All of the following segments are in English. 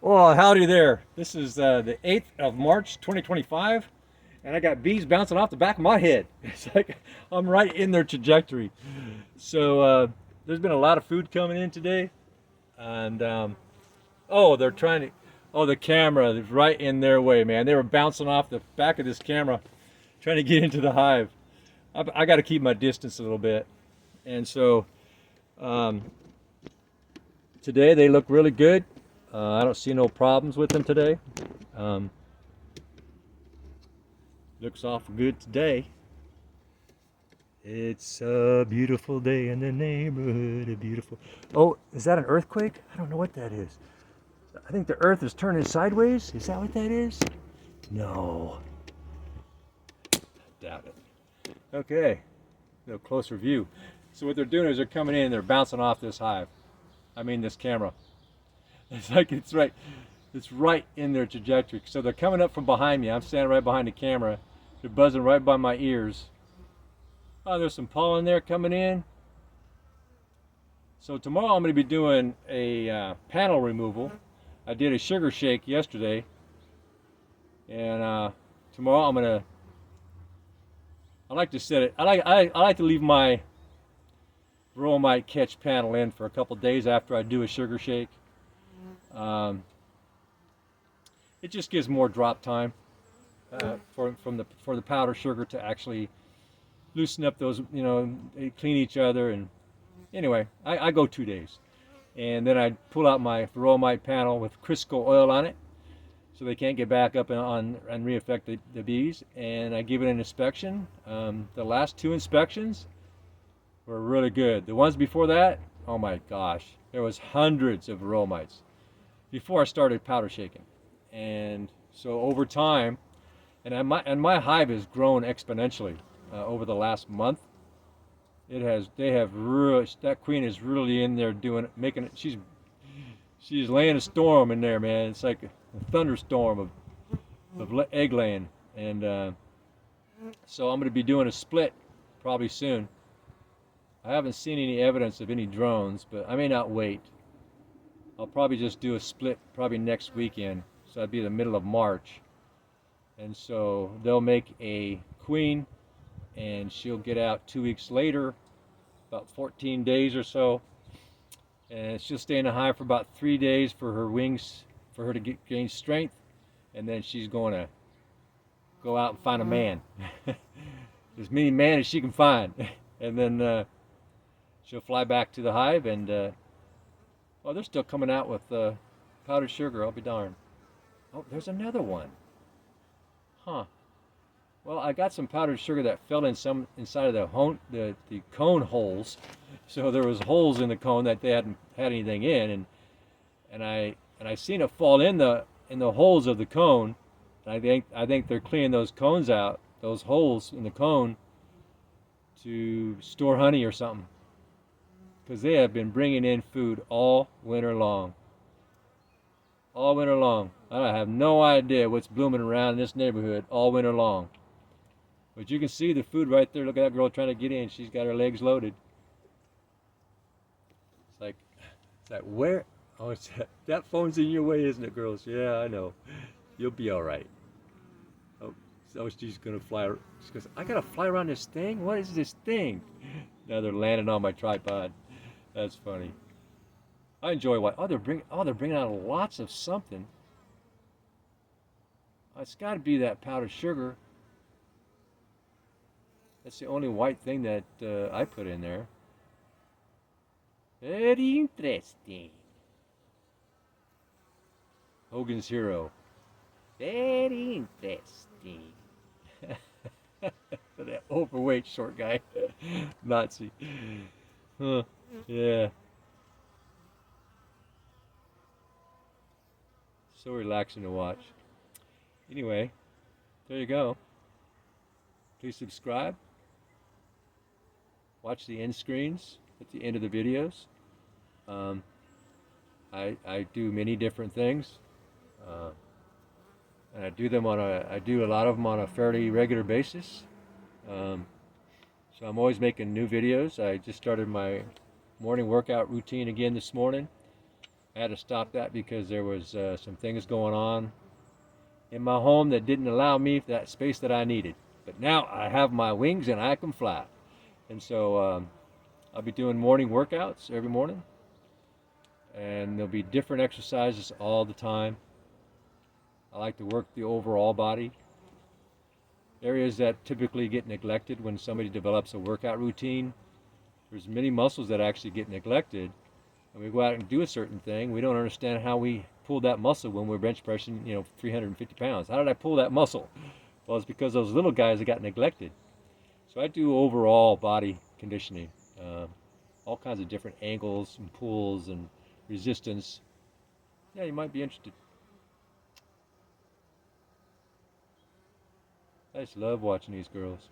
Well, howdy there. This is the 8th of March, 2025, and I got bees bouncing off the back of my head. It's like I'm right in their trajectory. So there's been a lot of food coming in today, and oh, they're trying to. Oh, the camera is right in their way, man. They were bouncing off the back of this camera, trying to get into the hive. I got to keep my distance a little bit, and so um, today they look really good. I don't see no problems with them today. Um, Looks awful good today. It's a beautiful day in the neighborhood. A beautiful. Oh, is that an earthquake? I don't know what that is. I think the earth is turning sideways. Is that what that is? No. Doubt it. Okay. A closer view. So what they're doing is they're coming in and they're bouncing off this hive. I mean this camera. It's like it's right in their trajectory. So they're coming up from behind me. I'm standing right behind the camera. They're buzzing right by my ears. Oh, there's some pollen there coming in. So tomorrow I'm going to be doing a panel removal. I did a sugar shake yesterday, and tomorrow I'm going to. I like to set it. I like to leave my Varroa Mite catch panel in for a couple days after I do a sugar shake. Um, it just gives more drop time for the powder sugar to actually loosen up those, they clean each other. And anyway, I go 2 days, and then I pull out my Varroa Mite panel with Crisco oil on it, so they can't get back up and reinfect the bees. And I give it an inspection. The last 2 inspections were really good. The ones before that, oh my gosh, there was hundreds of Varroa Mites before I started powder shaking. And so over time, and my hive has grown exponentially over the last month. They have really, that queen is really in there making it. She's laying a storm in there, man. It's like a thunderstorm of egg laying. And so I'm going to be doing a split probably soon. I haven't seen any evidence of any drones, but I may not wait. I'll probably just do a split probably next weekend. So that'd be the middle of March. And so they'll make a queen, and she'll get out 2 weeks later, about 14 days or so. And she'll stay in the hive for about 3 days for her wings, for her to gain strength. And then she's going to go out and find a man. As many men as she can find. And then she'll fly back to the hive, and well, they're still coming out with powdered sugar. I'll be darned. Oh, there's another one. Huh. Well, I got some powdered sugar that fell inside of the cone holes. So there was holes in the cone that they hadn't had anything in, and I seen it fall in the holes of the cone. And I think they're cleaning those cones out, those holes in the cone, to store honey or something, because they have been bringing in food all winter long. All winter long. I have no idea what's blooming around in this neighborhood all winter long. But you can see the food right there. Look at that girl trying to get in. She's got her legs loaded. It's like where? Oh, that phone's in your way, isn't it, girls? Yeah, I know. You'll be all right. Oh, so she's gonna fly. She goes, I gotta fly around this thing. What is this thing? Now they're landing on my tripod. That's funny. I enjoy what. Oh, they're bringing out lots of something. It's got to be that powdered sugar. That's the only white thing that I put in there. Very interesting. Hogan's Hero. Very interesting. That overweight short guy. Nazi. Huh. Yeah. So relaxing to watch. Anyway, there you go. Please subscribe. Watch the end screens at the end of the videos. I do many different things, and I do a lot of them on a fairly regular basis. So I'm always making new videos. I just started my morning workout routine again this morning. I had to stop that because there was some things going on in my home that didn't allow me that space that I needed. But now I have my wings and I can fly. And so I'll be doing morning workouts every morning, and there'll be different exercises all the time. I like to work the overall body. Areas that typically get neglected when somebody develops a workout routine. There's many muscles that actually get neglected, and we go out and do a certain thing. We don't understand how we pull that muscle when we're bench pressing, 350 pounds. How did I pull that muscle? Well, it's because those little guys that got neglected. So I do overall body conditioning, all kinds of different angles and pulls and resistance. Yeah, you might be interested. I just love watching these girls.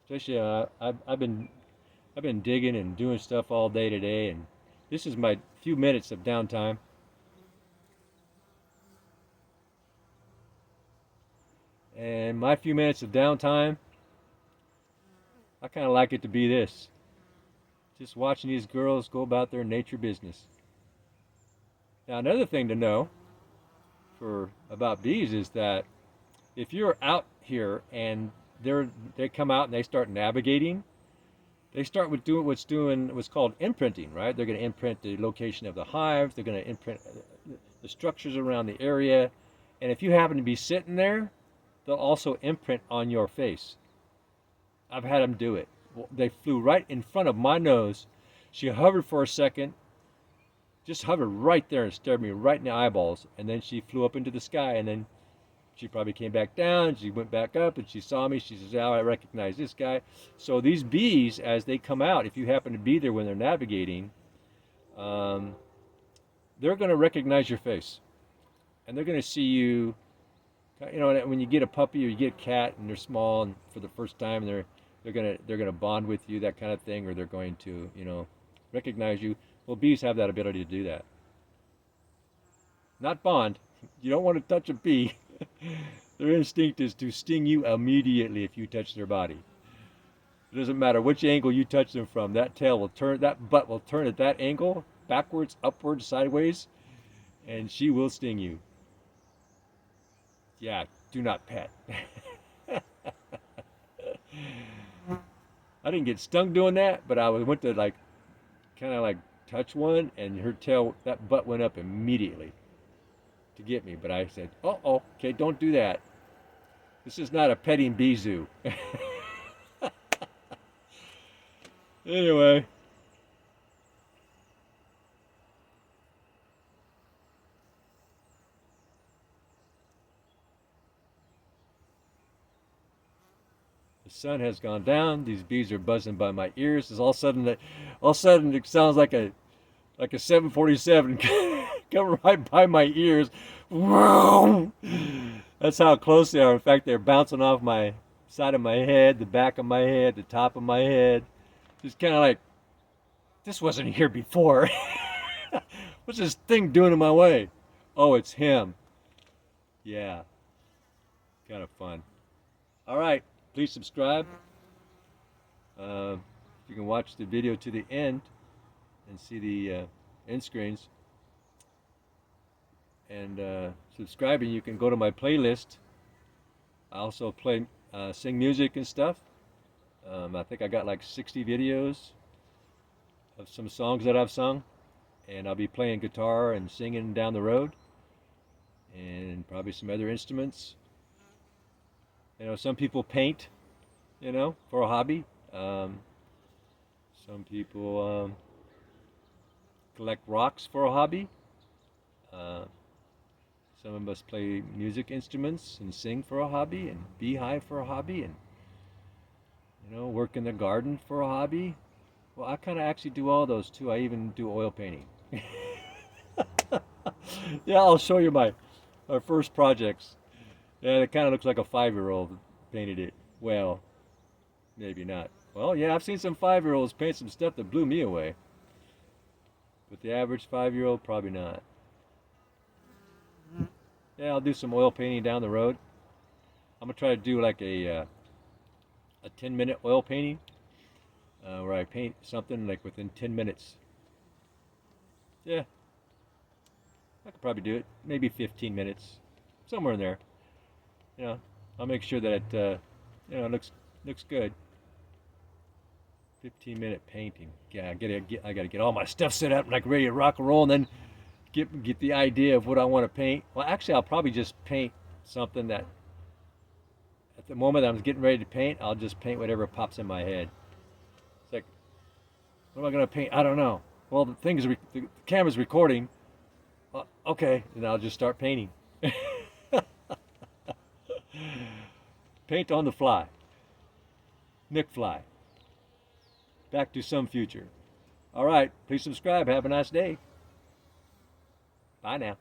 Especially, I've been digging and doing stuff all day today, and this is my few minutes of downtime. And my few minutes of downtime, I kind of like it to be this. Just watching these girls go about their nature business. Now, another thing to know for about bees is that if you're out here and they come out and they start navigating, they start with doing what's called imprinting, right? They're going to imprint the location of the hive. They're going to imprint the structures around the area. And if you happen to be sitting there, they'll also imprint on your face. I've had them do it. They flew right in front of my nose. She hovered for a second, just hovered right there and stared me right in the eyeballs. And then she flew up into the sky, and then she probably came back down. She went back up and she saw me. She says, "Oh, I recognize this guy." So these bees, as they come out, if you happen to be there when they're navigating, they're going to recognize your face. And they're going to see you. When you get a puppy or you get a cat and they're small and for the first time they're gonna bond with you, that kind of thing, or they're going to recognize you. Well, bees have that ability to do that. Not bond. You don't want to touch a bee. Their instinct is to sting you immediately if you touch their body. It doesn't matter which angle you touch them from. That tail will turn, that butt will turn at that angle, backwards, upwards, sideways, and she will sting you. Yeah, do not pet. I didn't get stung doing that, but I went to kind of touch one, and her tail, that butt went up immediately to get me. But I said, "Oh, okay, don't do that. This is not a petting bee zoo." Anyway. The sun has gone down. These bees are buzzing by my ears. All of a sudden it sounds like a 747 coming right by my ears. That's how close they are. In fact, they're bouncing off my side of my head, the back of my head, the top of my head. Just kind of like, this wasn't here before. What's this thing doing in my way? Oh, it's him. Yeah, kind of fun. All right. Please subscribe. You can watch the video to the end and see the end screens. And subscribing, you can go to my playlist. I also sing music and stuff. I think I got 60 videos of some songs that I've sung. And I'll be playing guitar and singing down the road. And probably some other instruments. Some people paint, for a hobby. Some people collect rocks for a hobby. Some of us play music instruments and sing for a hobby, and beehive for a hobby, and work in the garden for a hobby. Well, I kind of actually do all those too. I even do oil painting. Yeah, I'll show you my first projects. Yeah, it kind of looks like a 5-year-old painted it. Well, maybe not. Well, yeah, I've seen some 5-year-olds paint some stuff that blew me away. But the average 5-year-old, probably not. Yeah, I'll do some oil painting down the road. I'm going to try to do a 10-minute oil painting where I paint something within 10 minutes. Yeah, I could probably do it. Maybe 15 minutes, somewhere in there. You know, I'll make sure that it, looks good. 15-minute painting. Yeah, I gotta get all my stuff set up and like ready to rock and roll, and then get the idea of what I want to paint. Well, actually, I'll probably just paint something that at the moment I'm getting ready to paint, I'll just paint whatever pops in my head. It's like, what am I gonna paint? I don't know. Well, the camera's recording. Okay, and I'll just start painting. Paint on the fly. Nick Fly. Back to some future. All right, please subscribe. Have a nice day. Bye now.